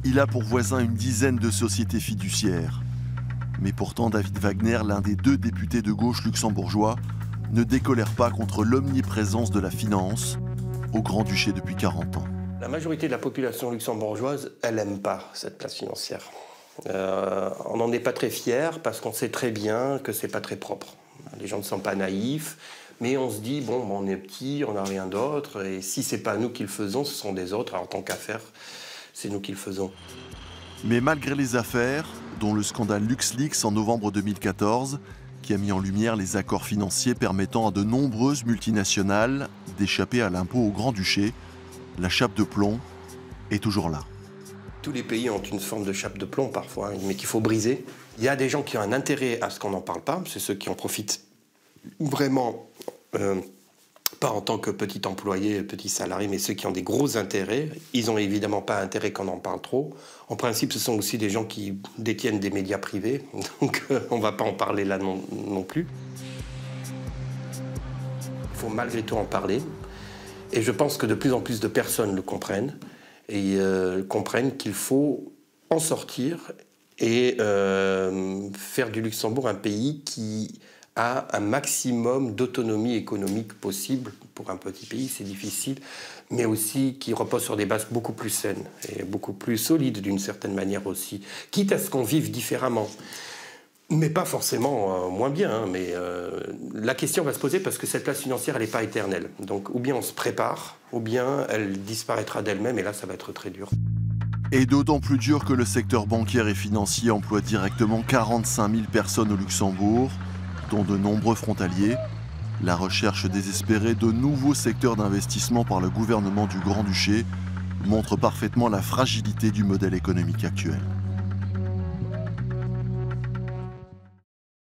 Il a pour voisin une dizaine de sociétés fiduciaires. Mais pourtant, David Wagner, l'un des 2 députés de gauche luxembourgeois, ne décolère pas contre l'omniprésence de la finance au Grand-Duché depuis 40 ans. La majorité de la population luxembourgeoise, elle n'aime pas cette place financière. On n'en est pas très fiers parce qu'on sait très bien que c'est pas très propre. Les gens ne sont pas naïfs, mais on se dit, bon, on est petit, on n'a rien d'autre, et si c'est pas nous qui le faisons, ce sont des autres. Alors, en tant qu'affaire, c'est nous qui le faisons. Mais malgré les affaires, dont le scandale LuxLeaks en novembre 2014, qui a mis en lumière les accords financiers permettant à de nombreuses multinationales d'échapper à l'impôt au Grand-Duché, la chape de plomb est toujours là. Tous les pays ont une forme de chape de plomb parfois, mais qu'il faut briser. Il y a des gens qui ont un intérêt à ce qu'on n'en parle pas, c'est ceux qui en profitent vraiment, pas en tant que petit employé, petit salarié, mais ceux qui ont des gros intérêts. Ils n'ont évidemment pas intérêt qu'on en parle trop. En principe, ce sont aussi des gens qui détiennent des médias privés, donc on ne va pas en parler là non plus. Il faut malgré tout en parler, et je pense que de plus en plus de personnes le comprennent, et comprennent qu'il faut en sortir et faire du Luxembourg un pays qui a un maximum d'autonomie économique possible. Pour un petit pays, c'est difficile, mais aussi qui repose sur des bases beaucoup plus saines et beaucoup plus solides d'une certaine manière aussi, quitte à ce qu'on vive différemment. Mais pas forcément moins bien, hein, mais la question va se poser parce que cette place financière, elle n'est pas éternelle. Donc ou bien on se prépare, ou bien elle disparaîtra d'elle-même, et là ça va être très dur. Et d'autant plus dur que le secteur bancaire et financier emploie directement 45 000 personnes au Luxembourg, dont de nombreux frontaliers. La recherche désespérée de nouveaux secteurs d'investissement par le gouvernement du Grand-Duché montre parfaitement la fragilité du modèle économique actuel.